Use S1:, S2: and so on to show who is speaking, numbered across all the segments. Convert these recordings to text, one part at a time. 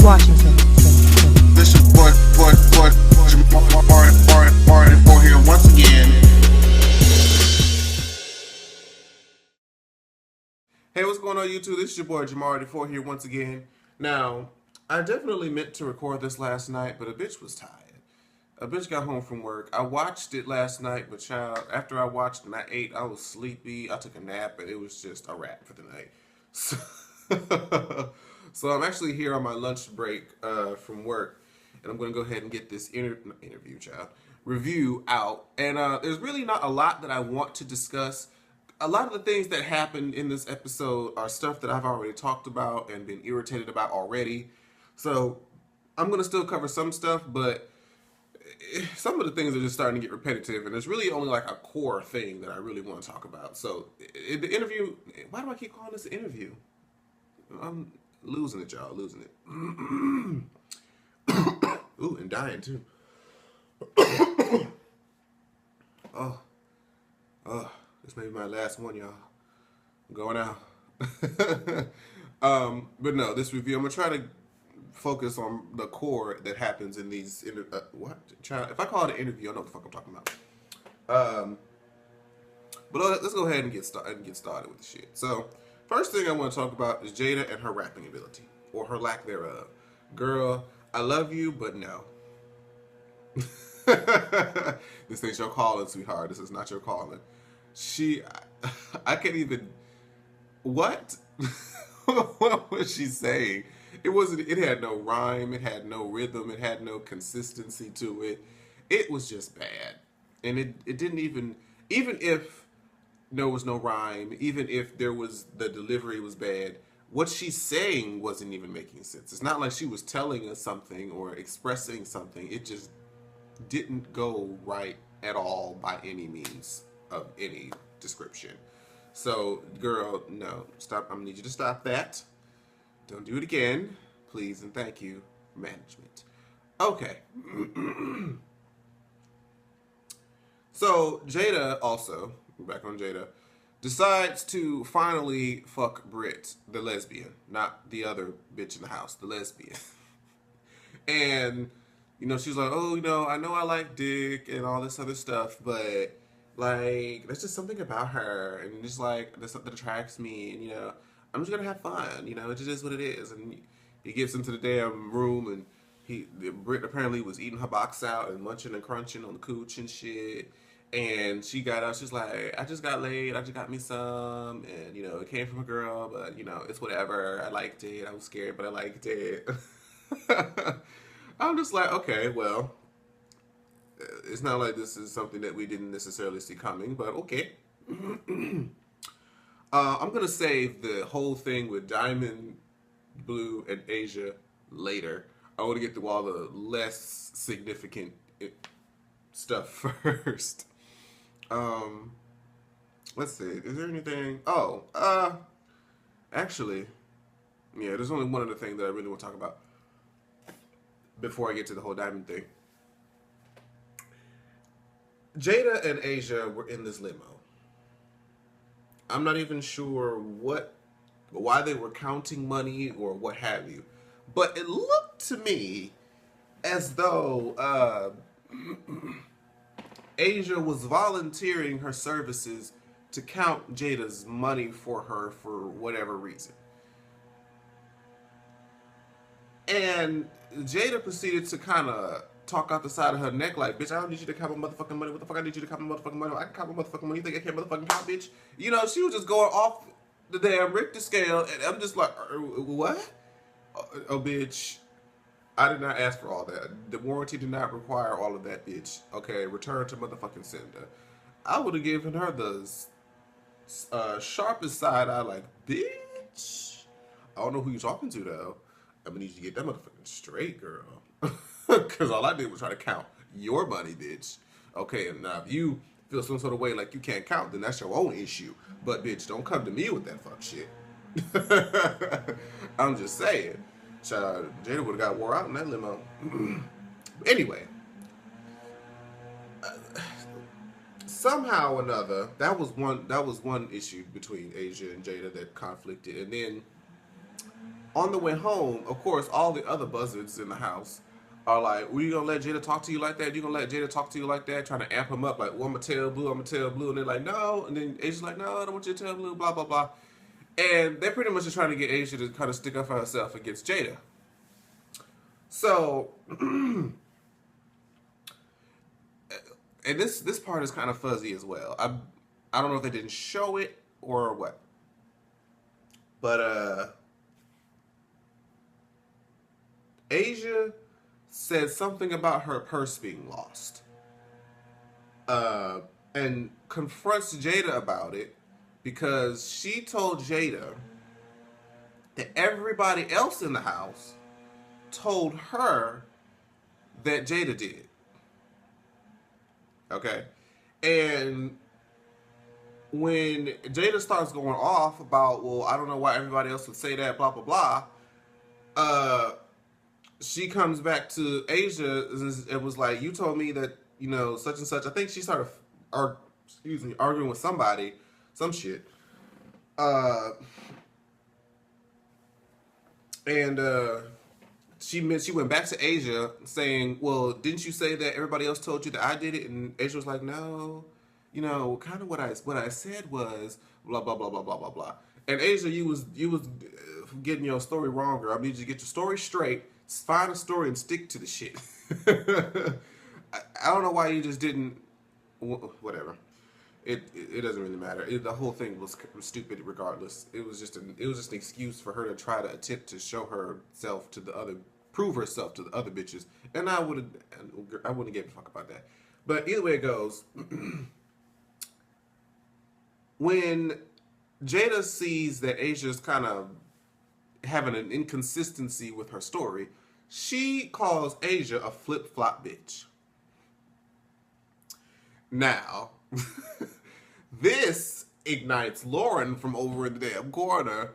S1: Washington.
S2: This your boy, Marty for here once again. Hey, what's going on, YouTube? This is your boy Jamarty4 here once again. Now, I definitely meant to record this last night, but a bitch was tired. A bitch got home from work. I watched it last night, but child, after I watched and I ate, I was sleepy. I took a nap, and it was just a wrap for the night. So I'm actually here on my lunch break from work, and I'm going to go ahead and get this review out. And there's really not a lot that I want to discuss. A lot of the things that happened in this episode are stuff that I've already talked about and been irritated about already. So I'm going to still cover some stuff, but some of the things are just starting to get repetitive, and there's really only like a core thing that I really want to talk about. So the interview, why do I keep calling this an interview? I'm losing it, y'all, losing it. Ooh, and dying too. This may be my last one, y'all. I'm going out. But no, this review, I'm gonna try to focus on the core that happens in these. If I call it an interview, I know what the fuck I'm talking about. But let's go ahead and get started with the shit. So, first thing I want to talk about is Jada and her rapping ability, or her lack thereof. Girl, I love you, but no. This ain't your calling, sweetheart. This is not your calling. I can't even. What? What was she saying? It had no rhyme, it had no rhythm, it had no consistency to it. It was just bad. And it didn't even if there was no rhyme, even if the delivery was bad, what she's saying wasn't even making sense. It's not like she was telling us something or expressing something. It just didn't go right at all by any means of any description. So, girl, no, stop. I'm gonna need you to stop that. Don't do it again, please, and thank you, management. Okay. So, Jada also, we're back on Jada, decides to finally fuck Britt, the lesbian, not the other bitch in the house, the lesbian. And, she's like, oh, I know I like dick and all this other stuff, but, like, there's just something about her, and just, like, there's something that attracts me, and, I'm just gonna have fun, it just is what it is. And he gets into the damn room, and Britt apparently was eating her box out and munching and crunching on the cooch and shit. And she got out, she's like, I just got laid, I just got me some, and, it came from a girl, but, it's whatever, I liked it, I was scared, but I liked it. I'm just like, okay, well, it's not like this is something that we didn't necessarily see coming, but okay. I'm going to save the whole thing with Diamond, Blue, and Asia later. I want to get through all the less significant stuff first. Let's see. Is there anything? Actually, yeah, there's only one other thing that I really want to talk about before I get to the whole Diamond thing. Jada and Asia were in this limo. I'm not even sure why they were counting money or what have you, but it looked to me as though Asia was volunteering her services to count Jada's money for her for whatever reason. And Jada proceeded to kind of talk out the side of her neck like, bitch, I don't need you to count my motherfucking money. What the fuck I need you to count my motherfucking money? I can count my motherfucking money. You think I can't motherfucking count, bitch? She was just going off the damn Richter scale, and I'm just like, what? Oh, bitch, I did not ask for all that. The warranty did not require all of that, bitch. Okay, return to motherfucking sender. I would have given her the sharpest side eye, like, bitch, I don't know who you're talking to, though. I'm gonna need you to get that motherfucking straight, girl. Because all I did was try to count your money, bitch. Okay, and now if you feel some sort of way like you can't count, then that's your own issue. But, bitch, don't come to me with that fuck shit. I'm just saying. Child, Jada would have got wore out in that limo. Anyway. Somehow or another, that was one issue between Asia and Jada that conflicted. And then On the way home, of course, all the other buzzards in the house are like, "Well, you gonna let Jada talk to you like that? You gonna let Jada talk to you like that?" Trying to amp him up, like, "Well, I'm gonna tell Blue, I'm gonna tell Blue," and they're like, "No," and then Asia's like, "No, I don't want you to tell Blue," blah blah blah, and they're pretty much just trying to get Asia to kind of stick up for herself against Jada. So, and this part is kind of fuzzy as well. I don't know if they didn't show it or what, but Asia said something about her purse being lost, and confronts Jada about it because she told Jada that everybody else in the house told her that Jada did. Okay, and when Jada starts going off about, well, I don't know why everybody else would say that, blah blah blah. She comes back to Asia and was like, "You told me that, such and such." I think she started, arguing with somebody, some shit. And she went back to Asia saying, "Well, didn't you say that everybody else told you that I did it?" And Asia was like, "No, kind of what I said was blah blah blah blah blah blah blah." And Asia, you was getting your story wrong, girl. I need you to get your story straight. Find a story and stick to the shit. I don't know why you just didn't. Whatever. It doesn't really matter. The whole thing was stupid, regardless. It was just an excuse for her to try to attempt to show herself to prove herself to the other bitches. And I wouldn't give a fuck about that. But either way it goes, when Jada sees that Asia's kind of having an inconsistency with her story, she calls Asia a flip-flop bitch. Now, this ignites Lauren from over in the damn corner,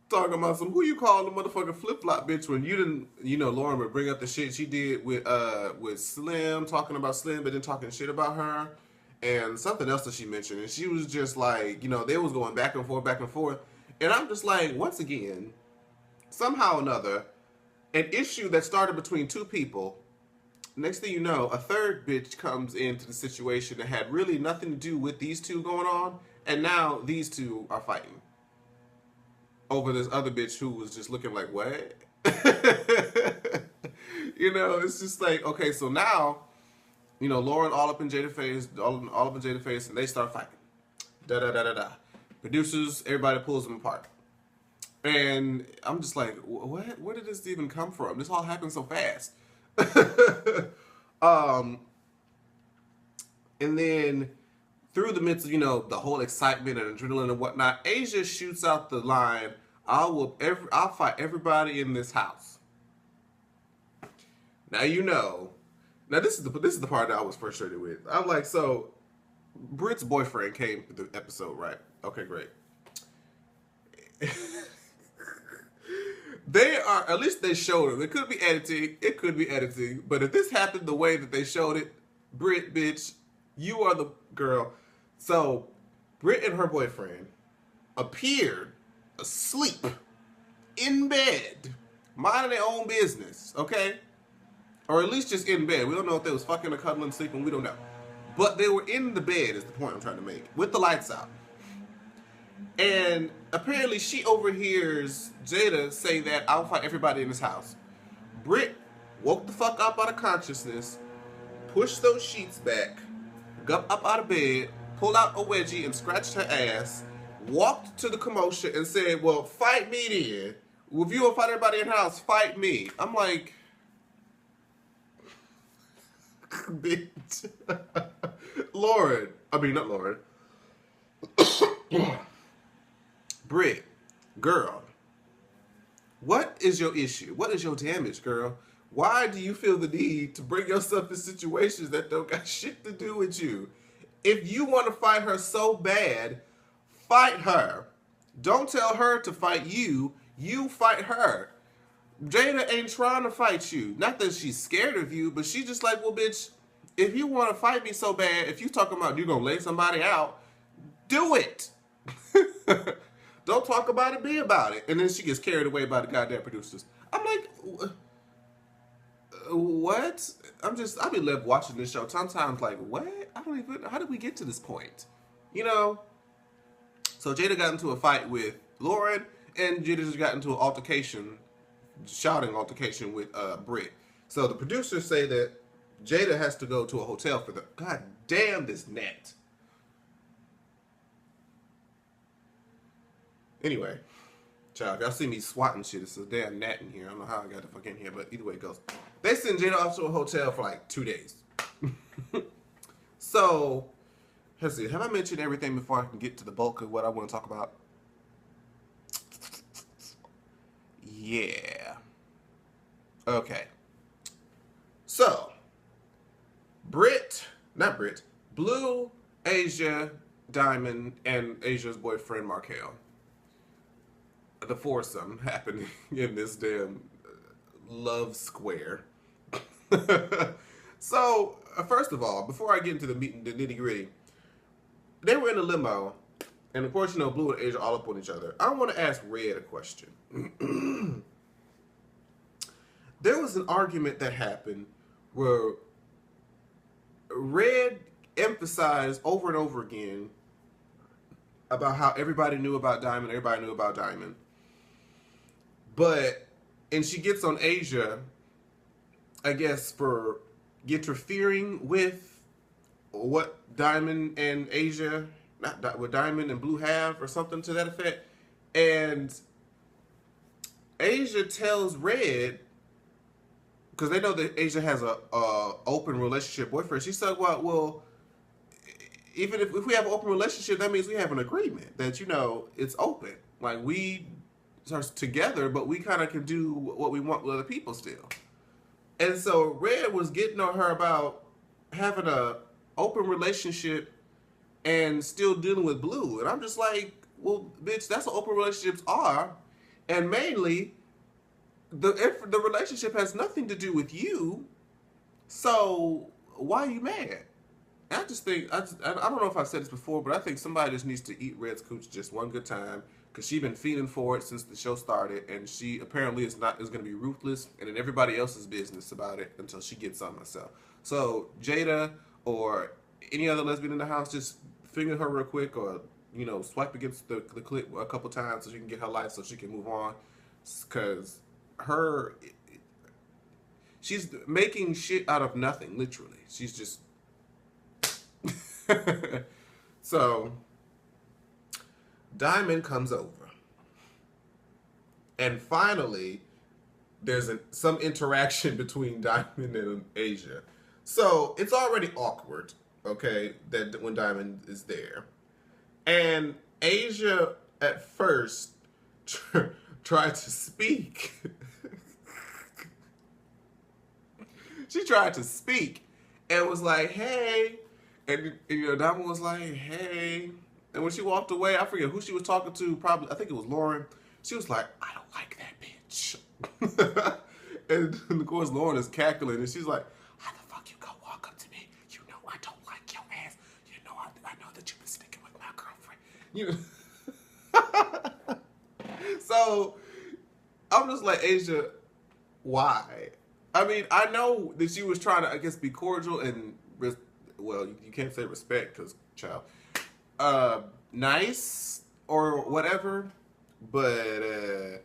S2: talking about who you call the motherfucking flip-flop bitch when you didn't, Lauren would bring up the shit she did with Slim, talking about Slim, but then talking shit about her, and something else that she mentioned, and she was just like, they was going back and forth, and I'm just like, once again, somehow or another, an issue that started between two people, next thing you know, a third bitch comes into the situation that had really nothing to do with these two going on, and now these two are fighting over this other bitch who was just looking like, what? It's just like, okay, so now, Lauren all up in Jada's face, all up in Jada's face, and they start fighting. Da-da-da-da-da. Producers, everybody pulls them apart. And I'm just like, what? Where did this even come from? This all happened so fast. And then through the midst of, the whole excitement and adrenaline and whatnot, Asia shoots out the line, I'll fight everybody in this house. Now Now this is the part that I was frustrated with. I'm like, so Britt's boyfriend came to the episode, right? Okay, great. They are, at least they showed him. It could be editing. But if this happened the way that they showed it, Britt, bitch, you are the girl. So, Britt and her boyfriend appeared asleep in bed, minding their own business, okay? Or at least just in bed. We don't know if they was fucking or cuddling, sleeping. We don't know. But they were in the bed is the point I'm trying to make, with the lights out. And apparently she overhears Jada say that I'll fight everybody in this house. Britt woke the fuck up out of consciousness, pushed those sheets back, got up out of bed, pulled out a wedgie and scratched her ass, walked to the commotion and said, well, fight me then. If you want to fight everybody in the house, fight me. I'm like, bitch. Not Lauren. Britt, girl, what is your issue? What is your damage, girl? Why do you feel the need to bring yourself in situations that don't got shit to do with you? If you want to fight her so bad, fight her. Don't tell her to fight you. You fight her. Jada ain't trying to fight you. Not that she's scared of you, but she's just like, well, bitch, if you want to fight me so bad, if you talking about you gonna lay somebody out, do it. Don't talk about it, be about it. And then she gets carried away by the goddamn producers. I'm like, what? I be left watching this show. Sometimes like, what? I don't even, how did we get to this point? You know? So Jada got into a fight with Lauren, and Jada just got into an altercation, shouting altercation with Britt. So the producers say that Jada has to go to a hotel for the, god damn this net. Anyway, child, y'all see me swatting shit. It's a damn gnat in here. I don't know how I got the fuck in here, but either way it goes. They send Jada off to a hotel for like 2 days. So, let's see. Have I mentioned everything before I can get to the bulk of what I want to talk about? Yeah. Okay. So, Blue, Asia, Diamond, and Asia's boyfriend Markel. The foursome happening in this damn love square. So, first of all, before I get into the nitty gritty, they were in a limo, and of course, you know, Blue and Asia all up on each other. I want to ask Red a question. There was an argument that happened where Red emphasized over and over again about how everybody knew about Diamond, and she gets on Asia, I guess, for interfering with what Diamond and Asia, what Diamond and Blue have, or something to that effect. And Asia tells Red, because they know that Asia has a open relationship boyfriend. She said, well, even if we have an open relationship, that means we have an agreement that, you know, it's open. Like, we are together, but we kind of can do what we want with other people still. And so Red was getting on her about having a open relationship and still dealing with Blue. And I'm just like, well, bitch, that's what open relationships are. And mainly, the relationship has nothing to do with you. So why are you mad? I just think, I don't know if I said this before, but I think somebody just needs to eat Red's cooch just one good time, because she's been feeding for it since the show started, and she apparently is going to be ruthless and in everybody else's business about it until she gets some herself. So Jada or any other lesbian in the house, just finger her real quick, or, you know, swipe against the clip a couple times so she can get her life so she can move on, because she's making shit out of nothing, literally. She's just so Diamond comes over, and finally there's some interaction between Diamond and Asia. So it's already awkward, okay, that when Diamond is there. And Asia at first tried to speak. She tried to speak and was like, hey. And you know, Diamond was like, hey. And when she walked away, I forget who she was talking to. Probably, I think it was Lauren. She was like, I don't like that bitch. And of course, Lauren is cackling, and she's like, how the fuck you gonna walk up to me? You know I don't like your ass. You know I know that you've been sticking with my girlfriend. You know. So I'm just like, Asia, why? I mean, I know that she was trying to, I guess, be cordial and, well, you can't say respect because, child, nice or whatever, but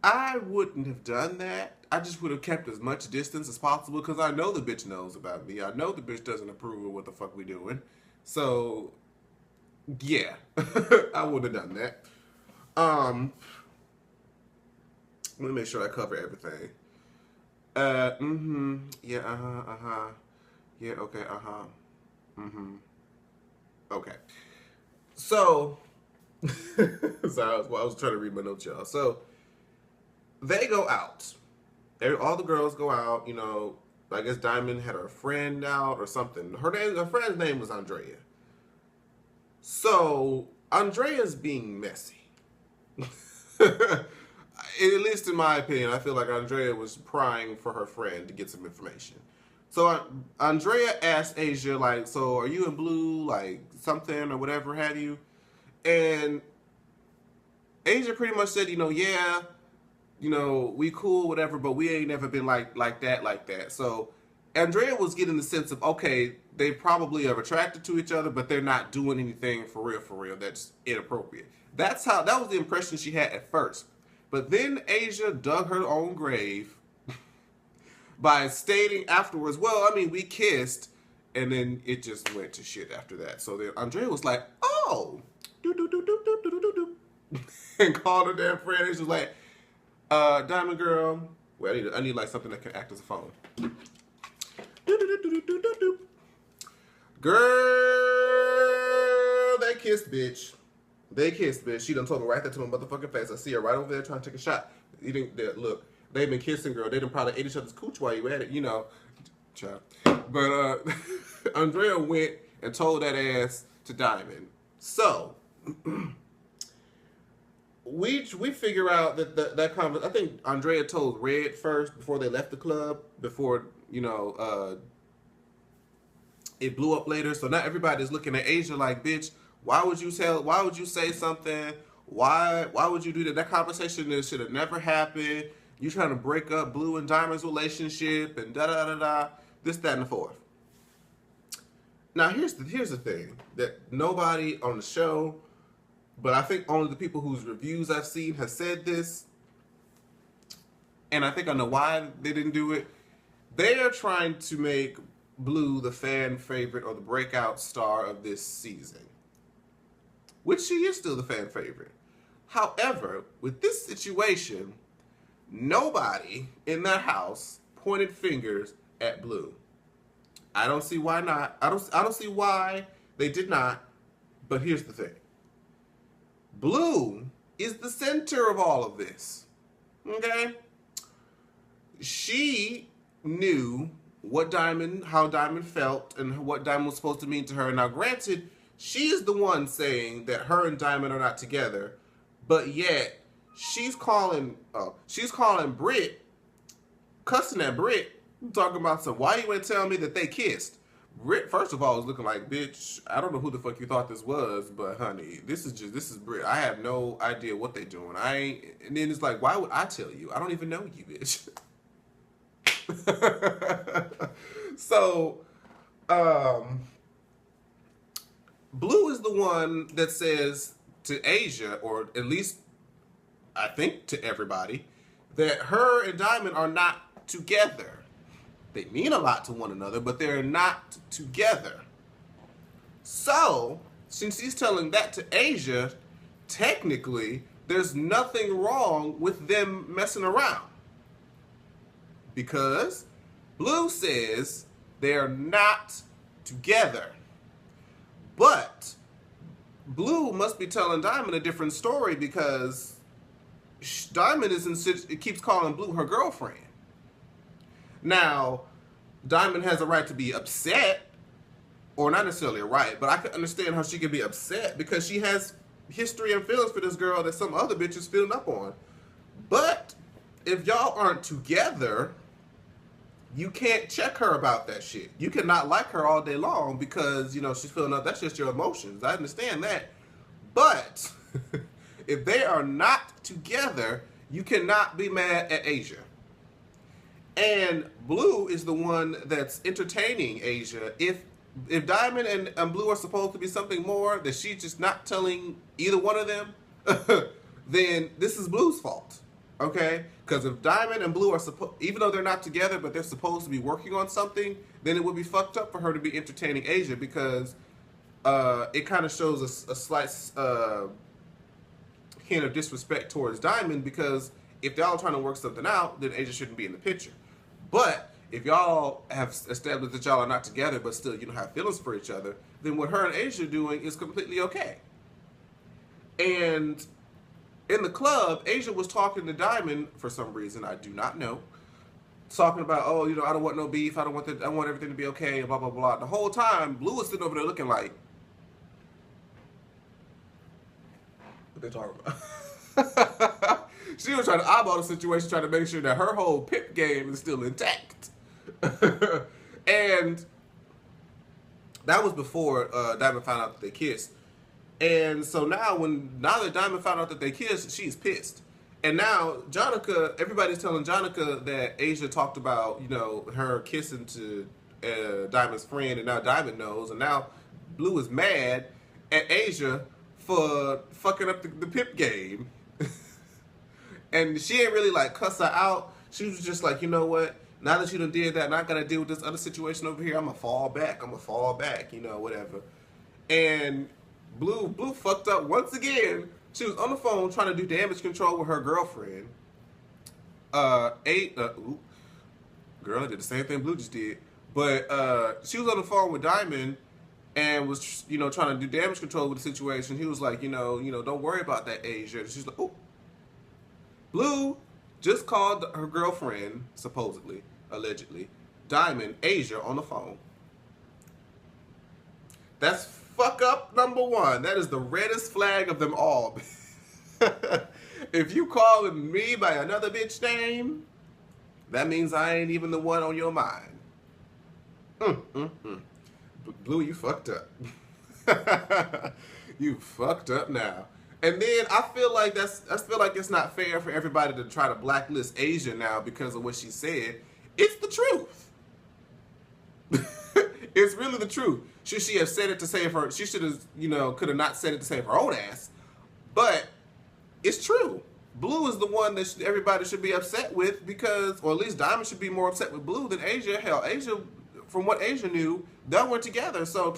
S2: I wouldn't have done that. I just would have kept as much distance as possible, because I know the bitch knows about me. I know the bitch doesn't approve of what the fuck we doing. So, yeah, I wouldn't have done that. Let me make sure I cover everything. Yeah, yeah, okay, okay. So, I was trying to read my notes, y'all. So, they go out. All the girls go out, you know. I guess Diamond had her friend out or something. Her friend's name was Andrea. So, Andrea's being messy. At least in my opinion, I feel like Andrea was prying for her friend to get some information. So Andrea asked Asia, like, so are you in Blue, like, something or whatever have you? And Asia pretty much said, yeah, we cool, whatever, but we ain't never been like that. So Andrea was getting the sense of, okay, they probably are attracted to each other, but they're not doing anything for real, that's inappropriate. That was the impression she had at first. But then Asia dug her own grave by stating afterwards, well, I mean, we kissed, and then it just went to shit after that. So then Andrea was like, oh, and called her damn friend. And she was like, Diamond Girl, well, I need like something that can act as a phone. Girl, they kissed, bitch. They kissed, bitch. She done told me right there to my motherfucking face. I see her right over there trying to take a shot. Look, they've been kissing, girl. They done probably ate each other's cooch while you at it, child. But Andrea went and told that ass to Diamond. So we figure out that conversation. I think Andrea told Red first before they left the club, before it blew up later. So now everybody's looking at Asia like, bitch, why would you say something? Why would you do that? That conversation should have never happened. You trying to break up Blue and Diamond's relationship and da this, that, and the fourth. Now here's the thing that nobody on the show, but I think only the people whose reviews I've seen have said this, and I think I know why they didn't do it. They are trying to make Blue the fan favorite or the breakout star of this season, which she is still the fan favorite. However, with this situation, nobody in that house pointed fingers at Blue. I don't see why not. I don't see why they did not. But here's the thing. Blue is the center of all of this. Okay? She knew how Diamond felt and what Diamond was supposed to mean to her. Now, granted, she is the one saying that her and Diamond are not together, but yet she's calling Britt, cussing at Britt, talking about why you ain't tell me that they kissed. Britt, first of all, was looking like, bitch, I don't know who the fuck you thought this was, but honey, this is Britt. I have no idea what they doing. And then it's like, why would I tell you? I don't even know you, bitch. So, Blue is the one that says to Asia, or at least I think to everybody, that her and Diamond are not together. They mean a lot to one another, but they're not together. So, since he's telling that to Asia, technically, there's nothing wrong with them messing around. Because Blue says they're not together. But Blue must be telling Diamond a different story because Diamond keeps calling Blue her girlfriend. Now, Diamond has a right to be upset, or not necessarily a right, but I can understand how she can be upset because she has history and feelings for this girl that some other bitch is feeling up on. But if y'all aren't together, you can't check her about that shit. You cannot like her all day long because, she's feeling up. That's just your emotions. I understand that. But if they are not together, you cannot be mad at Asia. And Blue is the one that's entertaining Asia. If Diamond and Blue are supposed to be something more that she's just not telling either one of them, then this is Blue's fault. Okay? Because if Diamond and Blue are even though they're not together, but they're supposed to be working on something, then it would be fucked up for her to be entertaining Asia because it kind of shows a slight hint of disrespect towards Diamond because if y'all are trying to work something out, then Asia shouldn't be in the picture. But if y'all have established that y'all are not together but still have feelings for each other, then what her and Asia are doing is completely okay. And in the club, Asia was talking to Diamond for some reason, I do not know. Talking about, I don't want no beef, I want everything to be okay, and blah, blah, blah. The whole time, Blue was sitting over there looking like, what they talking about? She was trying to eyeball the situation, trying to make sure that her whole pip game is still intact. And that was before Diamond found out that they kissed. And so now that Diamond found out that they kissed, she's pissed. And now Jonica, everybody's telling Jonica that Asia talked about, you know, her kissing to Diamond's friend, and now Diamond knows, and now Blue is mad at Asia for fucking up the pimp game. And she ain't really like cuss her out. She was just like, you know what? Now that you done did that, and I gotta deal with this other situation over here, I'm gonna fall back, you know, whatever. And Blue fucked up once again. She was on the phone trying to do damage control with her girlfriend. Girl, I did the same thing Blue just did. But she was on the phone with Diamond and was, you know, trying to do damage control with the situation. He was like, you know, don't worry about that, Asia. And she's like, oh. Blue just called her girlfriend, supposedly, allegedly, Diamond, Asia, on the phone. That's fuck up number one. That is the reddest flag of them all. If you calling me by another bitch name, that means I ain't even the one on your mind. Blue, you fucked up. You fucked up now. And then I feel like it's not fair for everybody to try to blacklist Asia now because of what she said. It's the truth. It's really the truth. Should she have said it to save her? She should have, you know, could have not said it to save her own ass. But it's true. Blue is the one that everybody should be upset with because, or at least Diamond should be more upset with Blue than Asia. Hell, Asia, from what Asia knew, they weren't together. So,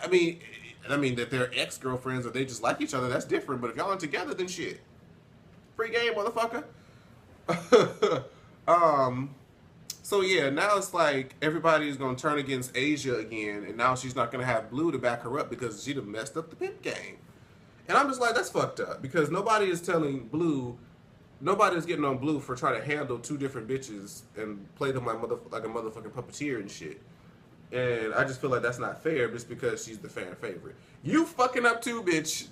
S2: I mean that they're ex-girlfriends or they just like each other, that's different. But if y'all aren't together, then shit. Free game, motherfucker. So yeah, now it's like everybody's gonna turn against Asia again, and now she's not gonna have Blue to back her up because she done messed up the pimp game. And I'm just like, that's fucked up because nobody is telling Blue, nobody's getting on Blue for trying to handle two different bitches and play them like a motherfucking puppeteer and shit. And I just feel like that's not fair just because she's the fan favorite. You fucking up too, bitch.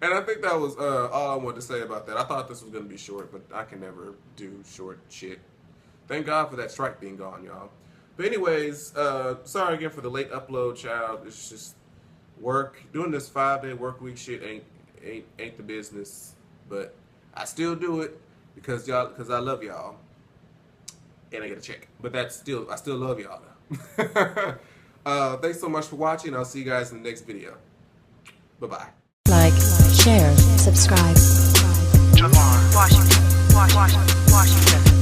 S2: And I think that was all I wanted to say about that. I thought this was going to be short, but I can never do short shit. Thank God for that strike being gone, y'all. But anyways, sorry again for the late upload, child. It's just work. Doing this 5-day work week shit ain't the business. But I still do it because I love y'all. And I get a check. But I still love y'all though. Thanks so much for watching. I'll see you guys in the next video. Bye-bye.
S1: Like, share, subscribe.
S3: Washington.